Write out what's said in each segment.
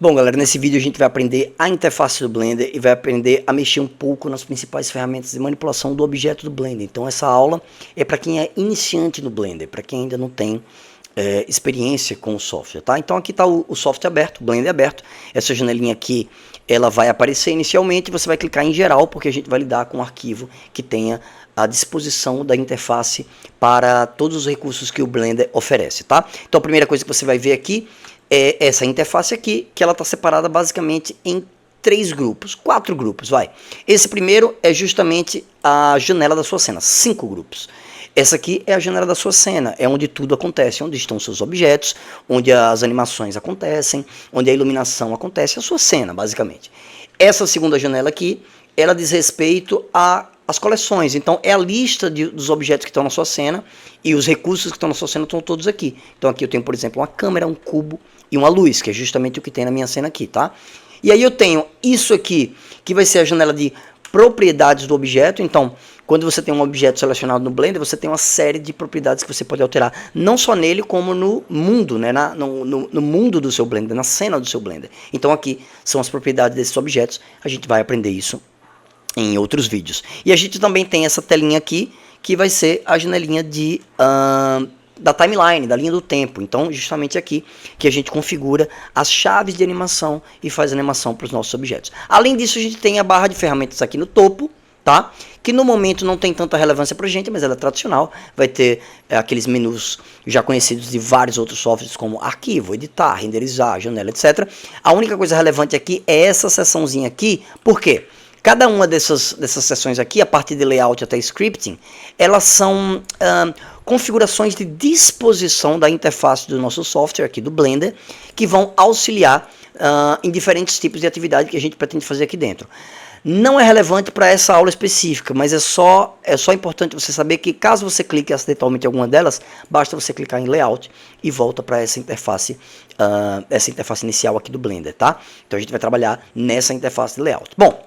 Bom, galera, nesse vídeo a gente vai aprender a interface do Blender e vai aprender a mexer um pouco nas principais ferramentas de manipulação do objeto do Blender. Então essa aula é para quem é iniciante no Blender, para quem ainda não tem experiência com o software, tá? Então aqui está o software aberto, o Blender aberto. Essa janelinha aqui, ela vai aparecer inicialmente, você vai clicar em geral, porque a gente vai lidar com um arquivo que tenha a disposição da interface para todos os recursos que o Blender oferece, tá? Então a primeira coisa que você vai ver aqui é essa interface aqui, que ela está separada basicamente em quatro grupos, vai. Esse primeiro é justamente a janela da sua cena, 5 grupos. Essa aqui é a janela da sua cena, é onde tudo acontece, onde estão seus objetos, onde as animações acontecem, onde a iluminação acontece, a sua cena, basicamente. Essa segunda janela aqui, ela diz respeito às coleções, então é a lista dos objetos que estão na sua cena e os recursos que estão na sua cena estão todos aqui. Então aqui eu tenho, por exemplo, uma câmera, um cubo e uma luz, que é justamente o que tem na minha cena aqui, tá? E aí eu tenho isso aqui, que vai ser a janela de propriedades do objeto. Então, quando você tem um objeto selecionado no Blender, você tem uma série de propriedades que você pode alterar, não só nele, como no mundo, né? No mundo do seu Blender, na cena do seu Blender. Então aqui são as propriedades desses objetos, a gente vai aprender isso em outros vídeos. E a gente também tem essa telinha aqui, que vai ser a janelinha da timeline, da linha do tempo. Então, justamente aqui que a gente configura as chaves de animação e faz animação para os nossos objetos. Além disso, a gente tem a barra de ferramentas aqui no topo, tá? Que no momento não tem tanta relevância para a gente, mas ela é tradicional. Vai ter aqueles menus já conhecidos de vários outros softwares, como arquivo, editar, renderizar, janela, etc. A única coisa relevante aqui é essa seçãozinha aqui. Por quê? Cada uma dessas seções aqui, a partir de layout até scripting, elas são configurações de disposição da interface do nosso software aqui do Blender, que vão auxiliar em diferentes tipos de atividade que a gente pretende fazer aqui dentro. Não é relevante para essa aula específica, mas é só importante você saber que caso você clique acidentalmente em alguma delas, basta você clicar em layout e volta para essa interface inicial aqui do Blender, tá? Então a gente vai trabalhar nessa interface de layout. Bom,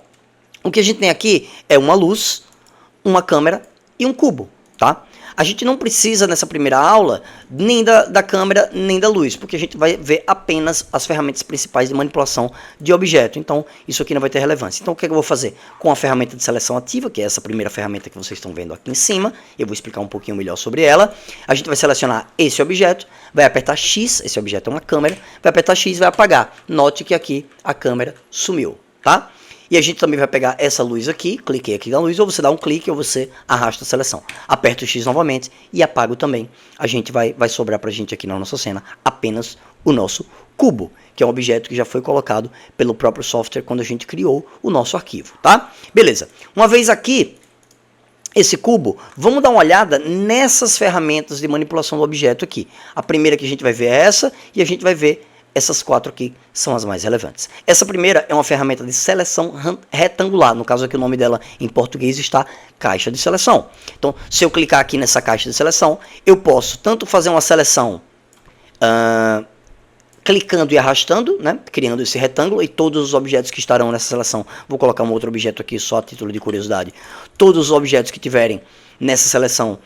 o que a gente tem aqui é uma luz, uma câmera e um cubo, tá? A gente não precisa nessa primeira aula nem da câmera nem da luz, porque a gente vai ver apenas as ferramentas principais de manipulação de objeto. Então isso aqui não vai ter relevância. Então o que eu vou fazer? Com a ferramenta de seleção ativa, que é essa primeira ferramenta que vocês estão vendo aqui em cima, eu vou explicar um pouquinho melhor sobre ela. A gente vai selecionar esse objeto, vai apertar X, esse objeto é uma câmera, vai apertar X e vai apagar. Note que aqui a câmera sumiu, tá? E a gente também vai pegar essa luz aqui, cliquei aqui na luz, ou você dá um clique ou você arrasta a seleção. Aperta o X novamente e apago também. A gente vai sobrar pra gente aqui na nossa cena apenas o nosso cubo, que é um objeto que já foi colocado pelo próprio software quando a gente criou o nosso arquivo, tá? Beleza. Uma vez aqui, esse cubo, vamos dar uma olhada nessas ferramentas de manipulação do objeto aqui. A primeira que a gente vai ver é essa, e a gente vai ver essas 4 aqui são as mais relevantes. Essa primeira é uma ferramenta de seleção retangular. No caso aqui o nome dela em português está caixa de seleção. Então, se eu clicar aqui nessa caixa de seleção, eu posso tanto fazer uma seleção clicando e arrastando, né, criando esse retângulo, e todos os objetos que estarão nessa seleção, vou colocar um outro objeto aqui só a título de curiosidade, todos os objetos que tiverem nessa seleção,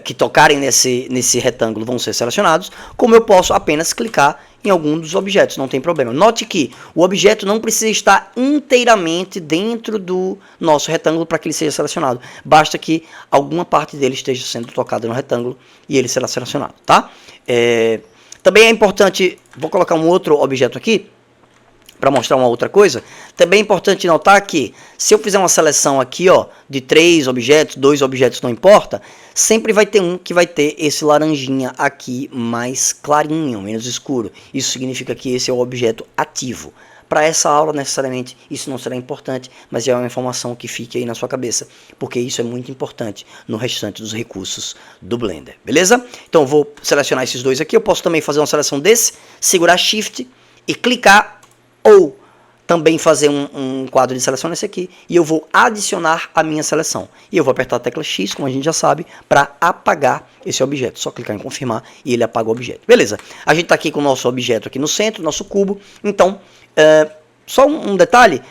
que tocarem nesse retângulo vão ser selecionados, como eu posso apenas clicar em algum dos objetos, não tem problema. Note que o objeto não precisa estar inteiramente dentro do nosso retângulo para que ele seja selecionado. Basta que alguma parte dele esteja sendo tocada no retângulo e ele será selecionado, tá? Também é importante, vou colocar um outro objeto aqui, para mostrar uma outra coisa. Também é importante notar que se eu fizer uma seleção aqui, ó, de 3 objetos, 2 objetos, não importa, sempre vai ter um que vai ter esse laranjinha aqui mais clarinho, menos escuro. Isso significa que esse é o objeto ativo. Para essa aula, necessariamente, isso não será importante, mas é uma informação que fique aí na sua cabeça, porque isso é muito importante no restante dos recursos do Blender, beleza? Então eu vou selecionar esses dois aqui. Eu posso também fazer uma seleção desse, segurar Shift e clicar, ou também fazer um quadro de seleção nesse aqui, e eu vou adicionar a minha seleção. E eu vou apertar a tecla X, como a gente já sabe, para apagar esse objeto. Só clicar em confirmar e ele apaga o objeto. Beleza, a gente está aqui com o nosso objeto aqui no centro, nosso cubo. Então, só um detalhe,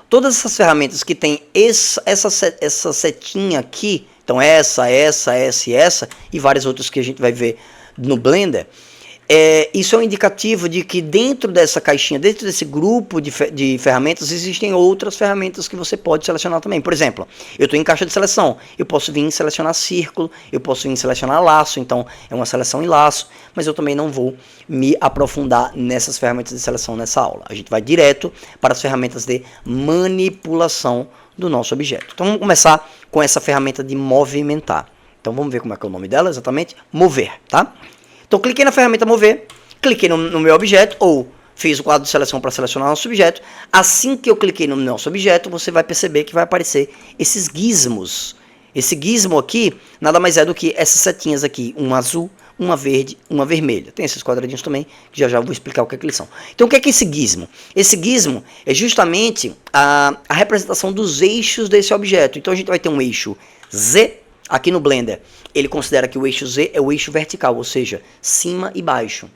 todas essas ferramentas que tem essa setinha aqui, então essa e várias outras que a gente vai ver no Blender, Isso é um indicativo de que dentro dessa caixinha, dentro desse grupo de ferramentas, existem outras ferramentas que você pode selecionar também. Por exemplo, eu estou em caixa de seleção, eu posso vir selecionar círculo, eu posso vir selecionar laço, então é uma seleção em laço, mas eu também não vou me aprofundar nessas ferramentas de seleção nessa aula. A gente vai direto para as ferramentas de manipulação do nosso objeto. Então vamos começar com essa ferramenta de movimentar. Então vamos ver como é que é o nome dela exatamente, mover, tá? Então, cliquei na ferramenta mover, cliquei no meu objeto, ou fiz o quadro de seleção para selecionar nosso objeto. Assim que eu cliquei no nosso objeto, você vai perceber que vai aparecer esses gizmos. Esse gizmo aqui, nada mais é do que essas setinhas aqui, uma azul, uma verde, uma vermelha. Tem esses quadradinhos também, que já vou explicar o que é que eles são. Então, o que é esse gizmo? Esse gizmo é justamente a representação dos eixos desse objeto. Então, a gente vai ter um eixo Z. Aqui no Blender, ele considera que o eixo Z é o eixo vertical, ou seja, cima e baixo.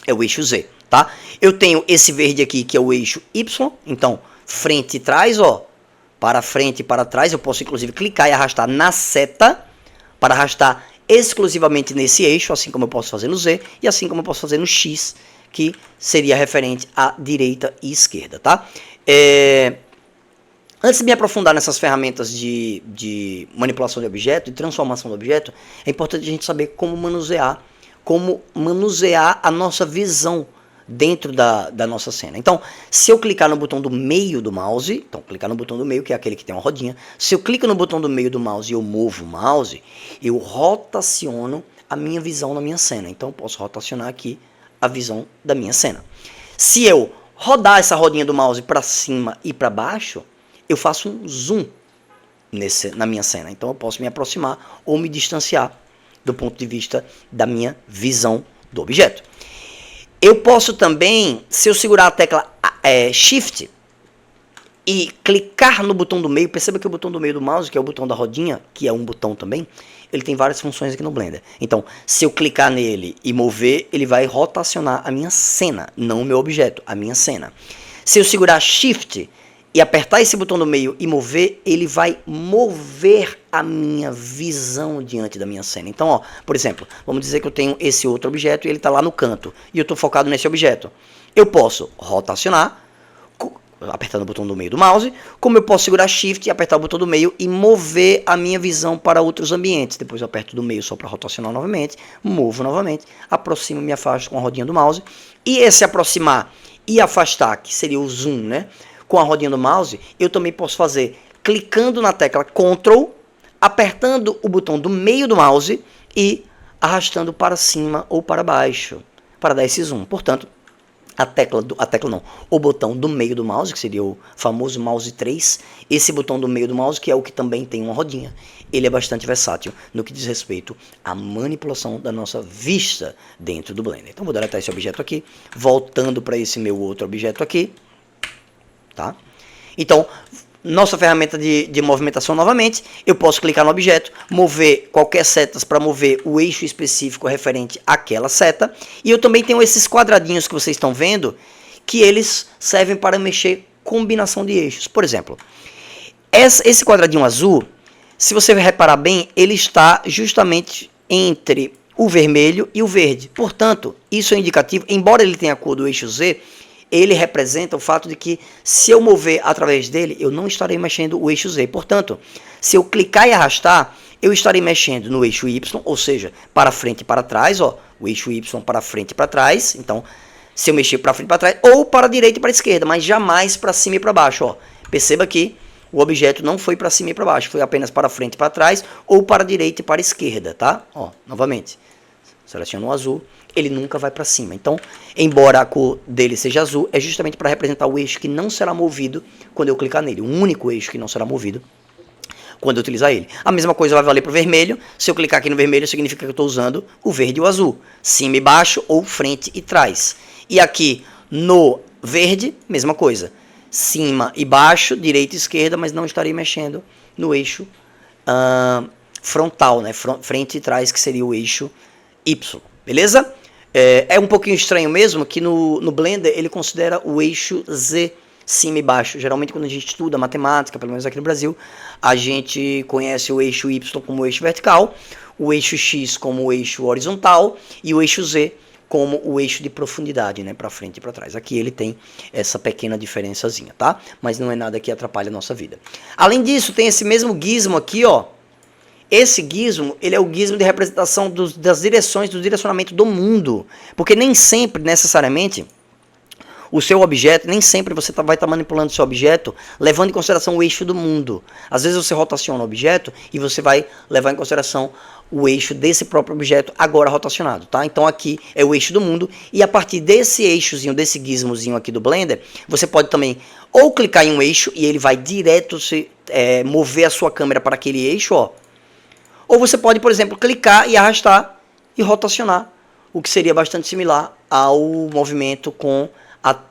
É o eixo Z, tá? Eu tenho esse verde aqui, que é o eixo Y. Então, frente e trás, ó. Para frente e para trás. Eu posso, inclusive, clicar e arrastar na seta para arrastar exclusivamente nesse eixo, assim como eu posso fazer no Z e assim como eu posso fazer no X, que seria referente à direita e esquerda, tá? Antes de me aprofundar nessas ferramentas de manipulação de objeto, de transformação do objeto, é importante a gente saber como manusear a nossa visão dentro da nossa cena. Então, se eu clicar no botão do meio do mouse, então clicar no botão do meio, que é aquele que tem uma rodinha, se eu clico no botão do meio do mouse e eu movo o mouse, eu rotaciono a minha visão na minha cena. Então, eu posso rotacionar aqui a visão da minha cena. Se eu rodar essa rodinha do mouse para cima e para baixo, eu faço um zoom na minha cena. Então eu posso me aproximar ou me distanciar do ponto de vista da minha visão do objeto. Eu posso também, se eu segurar a tecla Shift e clicar no botão do meio, perceba que o botão do meio do mouse, que é o botão da rodinha, que é um botão também, ele tem várias funções aqui no Blender. Então, se eu clicar nele e mover, ele vai rotacionar a minha cena, não o meu objeto, a minha cena. Se eu segurar Shift e apertar esse botão do meio e mover, ele vai mover a minha visão diante da minha cena. Então, ó, por exemplo, vamos dizer que eu tenho esse outro objeto e ele está lá no canto, e eu estou focado nesse objeto. Eu posso rotacionar, apertando o botão do meio do mouse, como eu posso segurar Shift e apertar o botão do meio e mover a minha visão para outros ambientes. Depois eu aperto do meio só para rotacionar novamente, movo novamente, aproximo e me afasto com a rodinha do mouse. E esse aproximar e afastar, que seria o zoom, né? Com a rodinha do mouse, eu também posso fazer clicando na tecla Ctrl, apertando o botão do meio do mouse e arrastando para cima ou para baixo, para dar esse zoom. Portanto, o botão do meio do mouse, que seria o famoso mouse 3, esse botão do meio do mouse, que é o que também tem uma rodinha, ele é bastante versátil no que diz respeito à manipulação da nossa vista dentro do Blender. Então, vou deletar esse objeto aqui, voltando para esse meu outro objeto aqui. Tá? Então, nossa ferramenta de movimentação novamente, eu posso clicar no objeto, mover qualquer setas para mover o eixo específico referente àquela seta, e eu também tenho esses quadradinhos que vocês estão vendo, que eles servem para mexer combinação de eixos. Por exemplo, esse quadradinho azul, se você reparar bem, ele está justamente entre o vermelho e o verde. Portanto, isso é indicativo, embora ele tenha a cor do eixo Z, ele representa o fato de que se eu mover através dele, eu não estarei mexendo o eixo Z. Portanto, se eu clicar e arrastar, eu estarei mexendo no eixo Y, ou seja, para frente e para trás, ó, o eixo Y para frente e para trás. Então, se eu mexer para frente e para trás, ou para a direita e para a esquerda, mas jamais para cima e para baixo. Ó. Perceba que o objeto não foi para cima e para baixo, foi apenas para frente e para trás, ou para a direita e para a esquerda, tá? Ó, novamente, seleciono o azul. Ele nunca vai para cima. Então, embora a cor dele seja azul, é justamente para representar o eixo que não será movido quando eu clicar nele. O único eixo que não será movido quando eu utilizar ele. A mesma coisa vai valer para o vermelho. Se eu clicar aqui no vermelho, significa que eu estou usando o verde e o azul. Cima e baixo ou frente e trás. E aqui no verde, mesma coisa. Cima e baixo, direita e esquerda, mas não estarei mexendo no eixo frontal, né? Frente e trás, que seria o eixo Y. Beleza? É um pouquinho estranho mesmo que no Blender ele considera o eixo Z cima e baixo. Geralmente quando a gente estuda matemática, pelo menos aqui no Brasil, a gente conhece o eixo Y como o eixo vertical, o eixo X como o eixo horizontal e o eixo Z como o eixo de profundidade, né, para frente e para trás. Aqui ele tem essa pequena diferençazinha, tá? Mas não é nada que atrapalhe a nossa vida. Além disso, tem esse mesmo gizmo aqui, ó. Esse gizmo, ele é o gizmo de representação das direções, do direcionamento do mundo. Porque nem sempre, necessariamente, o seu objeto, nem sempre você vai estar manipulando o seu objeto levando em consideração o eixo do mundo. Às vezes você rotaciona o objeto e você vai levar em consideração o eixo desse próprio objeto agora rotacionado, tá? Então aqui é o eixo do mundo e a partir desse eixozinho, desse gizmozinho aqui do Blender, você pode também ou clicar em um eixo e ele vai direto mover a sua câmera para aquele eixo, ó. Ou você pode, por exemplo, clicar e arrastar e rotacionar, o que seria bastante similar ao movimento com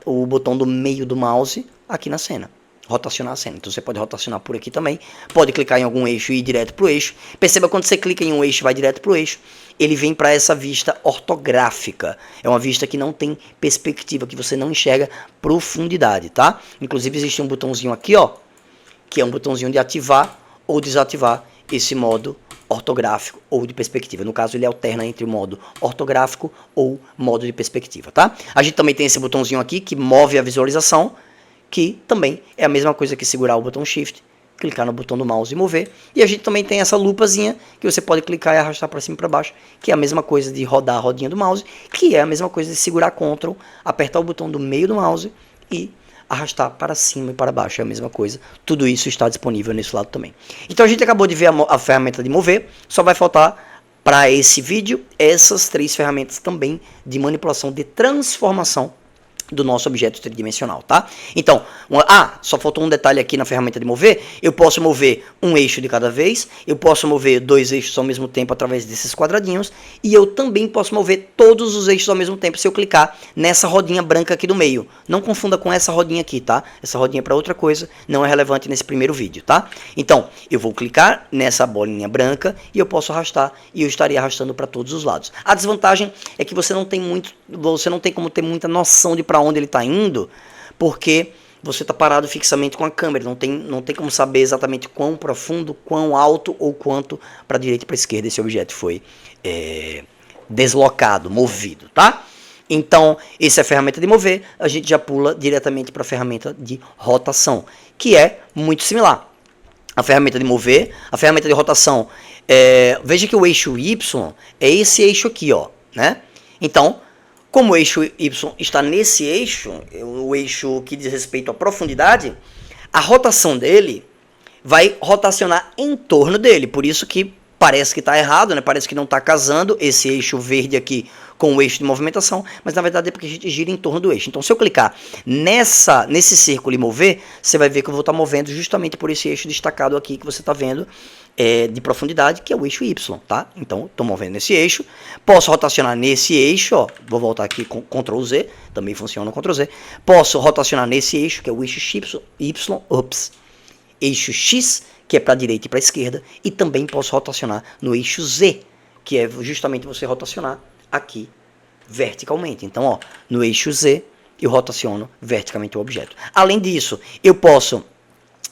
o botão do meio do mouse aqui na cena. Rotacionar a cena. Então você pode rotacionar por aqui também. Pode clicar em algum eixo e ir direto para o eixo. Perceba quando você clica em um eixo e vai direto para o eixo, ele vem para essa vista ortográfica. É uma vista que não tem perspectiva, que você não enxerga profundidade, tá? Inclusive existe um botãozinho aqui, ó, que é um botãozinho de ativar ou desativar esse modo ortográfico ou de perspectiva. No caso, ele alterna entre o modo ortográfico ou modo de perspectiva, tá? A gente também tem esse botãozinho aqui que move a visualização, que também é a mesma coisa que segurar o botão Shift, clicar no botão do mouse e mover. E a gente também tem essa lupazinha que você pode clicar e arrastar para cima e para baixo, que é a mesma coisa de rodar a rodinha do mouse, que é a mesma coisa de segurar Ctrl, apertar o botão do meio do mouse e arrastar para cima e para baixo, é a mesma coisa. Tudo isso está disponível nesse lado também. Então a gente acabou de ver a ferramenta de mover, só vai faltar para esse vídeo essas 3 ferramentas também de manipulação de transformação do nosso objeto tridimensional, tá? Então, só faltou um detalhe aqui na ferramenta de mover. Eu posso mover um eixo de cada vez, eu posso mover 2 eixos ao mesmo tempo através desses quadradinhos, e eu também posso mover todos os eixos ao mesmo tempo se eu clicar nessa rodinha branca aqui do meio. Não confunda com essa rodinha aqui, tá? Essa rodinha é para outra coisa, não é relevante nesse primeiro vídeo, tá? Então, eu vou clicar nessa bolinha branca e eu posso arrastar, e eu estaria arrastando para todos os lados. A desvantagem é que você não tem como ter muita noção de para onde ele está indo, porque você está parado fixamente com a câmera, não tem como saber exatamente quão profundo, quão alto ou quanto para a direita e para a esquerda esse objeto foi deslocado, movido, tá? Então, essa é a ferramenta de mover, a gente já pula diretamente para a ferramenta de rotação, que é muito similar. A ferramenta de mover, a ferramenta de rotação, veja que o eixo Y é esse eixo aqui, ó, né? Então, como o eixo Y está nesse eixo, o eixo que diz respeito à profundidade, a rotação dele vai rotacionar em torno dele. Por isso que parece que está errado, né? Parece que não está casando esse eixo verde aqui com o eixo de movimentação, mas na verdade é porque a gente gira em torno do eixo. Então se eu clicar nesse círculo e mover, você vai ver que eu vou estar movendo justamente por esse eixo destacado aqui que você está vendo, de profundidade, que é o eixo Y, tá? Então estou movendo nesse eixo, posso rotacionar nesse eixo, ó, vou voltar aqui com Ctrl Z, também funciona com Ctrl Z, posso rotacionar nesse eixo, que é o eixo eixo X, que é para a direita e para a esquerda, e também posso rotacionar no eixo Z, que é justamente você rotacionar aqui verticalmente. Então, ó, no eixo Z eu rotaciono verticalmente o objeto. Além disso, eu posso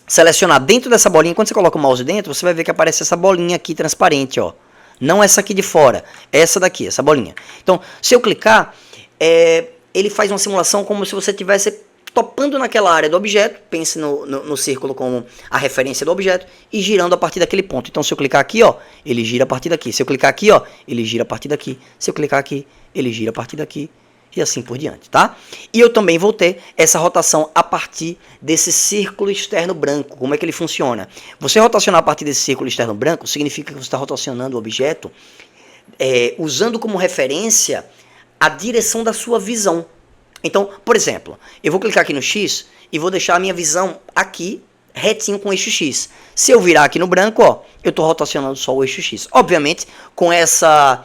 selecionar dentro dessa bolinha, quando você coloca o mouse dentro, você vai ver que aparece essa bolinha aqui transparente, ó. Não essa aqui de fora, essa daqui, essa bolinha. Então, se eu clicar, ele faz uma simulação como se você tivesse topando naquela área do objeto, pense no círculo como a referência do objeto, e girando a partir daquele ponto. Então, se eu clicar aqui, ó, ele gira a partir daqui. Se eu clicar aqui, ó, ele gira a partir daqui. Se eu clicar aqui, ele gira a partir daqui. E assim por diante, tá? E eu também vou ter essa rotação a partir desse círculo externo branco. Como é que ele funciona? Você rotacionar a partir desse círculo externo branco significa que você está rotacionando o objeto usando como referência a direção da sua visão. Então, por exemplo, eu vou clicar aqui no X e vou deixar a minha visão aqui retinho com o eixo X. Se eu virar aqui no branco, ó, eu estou rotacionando só o eixo X. Obviamente, com essa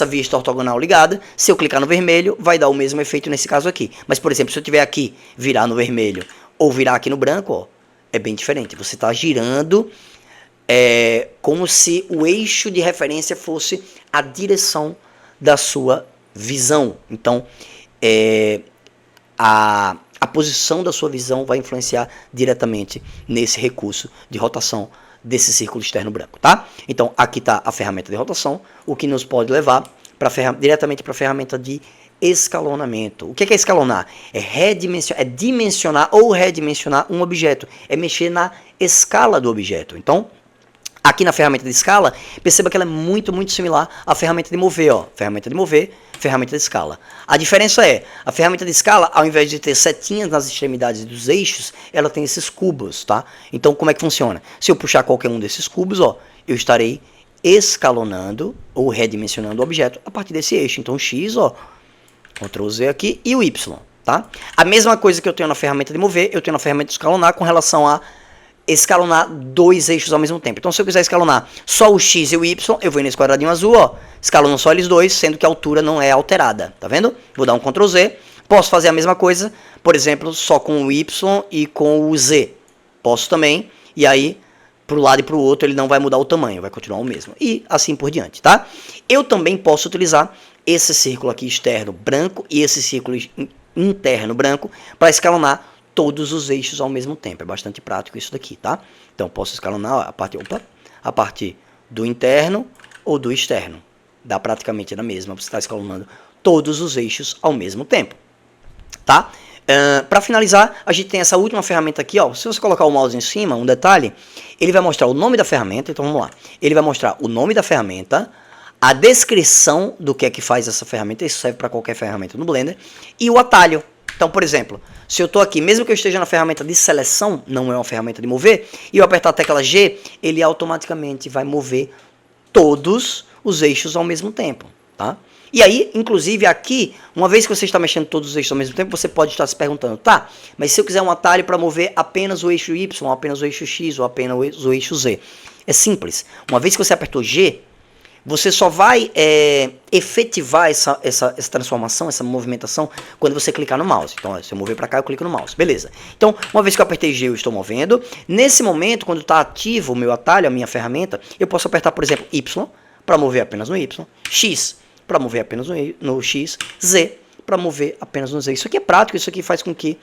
vista ortogonal ligada, se eu clicar no vermelho, vai dar o mesmo efeito nesse caso aqui. Mas, por exemplo, se eu tiver aqui, virar no vermelho ou virar aqui no branco, ó, é bem diferente. Você está girando como se o eixo de referência fosse a direção da sua visão. Então, a posição da sua visão vai influenciar diretamente nesse recurso de rotação desse círculo externo branco, tá? Então, aqui está a ferramenta de rotação, o que nos pode levar diretamente para a ferramenta de escalonamento. O que é escalonar? É dimensionar ou redimensionar um objeto. É mexer na escala do objeto. Então, aqui na ferramenta de escala, perceba que ela é muito, muito similar à ferramenta de mover. Ó. Ferramenta de mover, ferramenta de escala. A diferença é, a ferramenta de escala, ao invés de ter setinhas nas extremidades dos eixos, ela tem esses cubos, tá? Então, como é que funciona? Se eu puxar qualquer um desses cubos, ó, eu estarei escalonando ou redimensionando o objeto a partir desse eixo. Então, o X, ó, Ctrl Z aqui, e o Y, tá? A mesma coisa que eu tenho na ferramenta de mover, eu tenho na ferramenta de escalonar com relação a escalonar dois eixos ao mesmo tempo. Então, se eu quiser escalonar só o X e o Y, eu vou nesse quadradinho azul, ó, escalono só eles dois, sendo que a altura não é alterada, tá vendo? Vou dar um Ctrl Z, posso fazer a mesma coisa, por exemplo, só com o Y e com o Z. Posso também, e aí, para um lado e para o outro, ele não vai mudar o tamanho, vai continuar o mesmo. E assim por diante, tá? Eu também posso utilizar esse círculo aqui externo branco e esse círculo interno branco para escalonar todos os eixos ao mesmo tempo. É bastante prático isso daqui, tá? Então, posso escalonar a partir do interno ou do externo. Dá praticamente na mesma, você está escalonando todos os eixos ao mesmo tempo, tá? Para finalizar, a gente tem essa última ferramenta aqui, ó. Se você colocar o mouse em cima, um detalhe, ele vai mostrar o nome da ferramenta. Então, vamos lá. Ele vai mostrar o nome da ferramenta, a descrição do que é que faz essa ferramenta, isso serve para qualquer ferramenta no Blender, e o atalho. Então, por exemplo, se eu estou aqui, mesmo que eu esteja na ferramenta de seleção, não é uma ferramenta de mover, e eu apertar a tecla G, ele automaticamente vai mover todos os eixos ao mesmo tempo, tá? E aí, inclusive aqui, uma vez que você está mexendo todos os eixos ao mesmo tempo, você pode estar se perguntando, tá, mas se eu quiser um atalho para mover apenas o eixo Y, ou apenas o eixo X, ou apenas o eixo Z? É simples. Uma vez que você apertou G, você só vai efetivar essa transformação, essa movimentação, quando você clicar no mouse. Então, se eu mover para cá, eu clico no mouse. Beleza. Então, uma vez que eu apertei G, eu estou movendo. Nesse momento, quando está ativo o meu atalho, a minha ferramenta, eu posso apertar, por exemplo, Y, para mover apenas no Y, X, para mover apenas no X, Z, para mover apenas no Z. Isso aqui é prático, isso aqui faz com que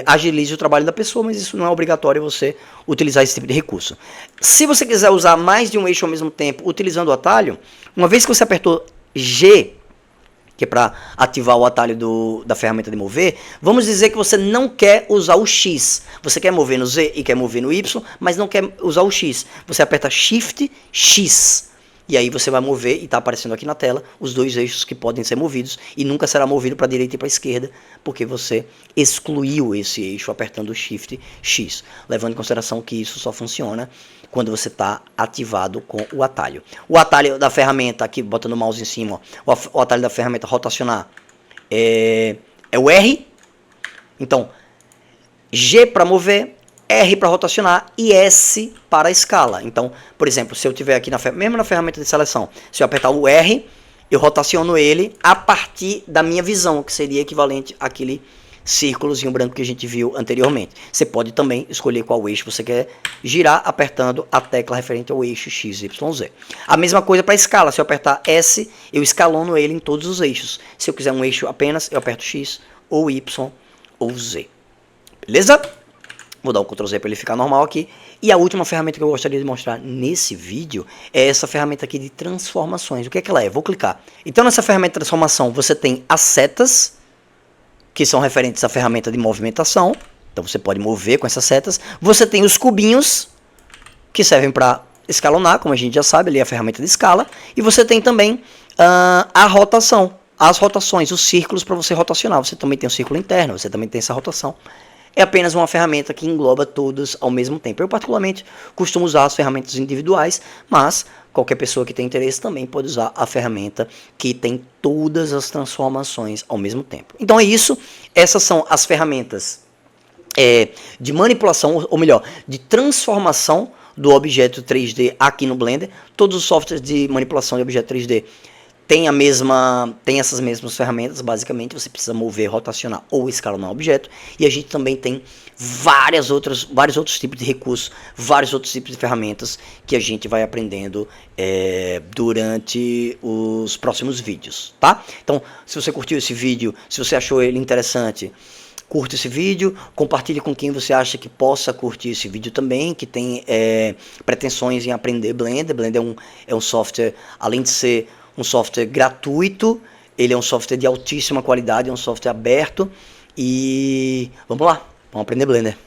agilize o trabalho da pessoa, mas isso não é obrigatório você utilizar esse tipo de recurso. Se você quiser usar mais de um eixo ao mesmo tempo, utilizando o atalho, uma vez que você apertou G, que é para ativar o atalho da ferramenta de mover, vamos dizer que você não quer usar o X. Você quer mover no Z e quer mover no Y, mas não quer usar o X. Você aperta Shift X. E aí você vai mover, e está aparecendo aqui na tela, os dois eixos que podem ser movidos, e nunca será movido para a direita e para a esquerda, porque você excluiu esse eixo apertando o Shift X, levando em consideração que isso só funciona quando você está ativado com o atalho. O atalho da ferramenta, aqui botando o mouse em cima, ó, o atalho da ferramenta rotacionar é o R, então G para mover, R para rotacionar e S para a escala. Então, por exemplo, se eu tiver aqui, mesmo na ferramenta de seleção, se eu apertar o R, eu rotaciono ele a partir da minha visão, que seria equivalente àquele círculozinho branco que a gente viu anteriormente. Você pode também escolher qual eixo você quer girar, apertando a tecla referente ao eixo X, Y, Z. A mesma coisa para a escala. Se eu apertar S, eu escalono ele em todos os eixos. Se eu quiser um eixo apenas, eu aperto X, ou Y, ou Z. Beleza? Vou dar um Ctrl Z para ele ficar normal aqui. E a última ferramenta que eu gostaria de mostrar nesse vídeo é essa ferramenta aqui de transformações. O que é que ela é? Vou clicar. Então, nessa ferramenta de transformação, você tem as setas, que são referentes à ferramenta de movimentação. Então, você pode mover com essas setas. Você tem os cubinhos, que servem para escalonar, como a gente já sabe, ali é a ferramenta de escala. E você tem também a rotação, as rotações, os círculos para você rotacionar. Você também tem o círculo interno, você também tem essa rotação. É apenas uma ferramenta que engloba todas ao mesmo tempo. Eu particularmente costumo usar as ferramentas individuais, mas qualquer pessoa que tem interesse também pode usar a ferramenta que tem todas as transformações ao mesmo tempo. Então é isso, essas são as ferramentas de manipulação, ou melhor, de transformação do objeto 3D aqui no Blender. Todos os softwares de manipulação de objeto 3D tem essas mesmas ferramentas, basicamente. Você precisa mover, rotacionar ou escalonar o objeto. E a gente também tem vários outros tipos de recursos, vários outros tipos de ferramentas que a gente vai aprendendo durante os próximos vídeos, tá? Então, se você curtiu esse vídeo, se você achou ele interessante, curta esse vídeo, compartilhe com quem você acha que possa curtir esse vídeo também, que tem pretensões em aprender Blender. Blender é um software, além de ser um software gratuito, ele é um software de altíssima qualidade, é um software aberto e vamos lá, vamos aprender Blender.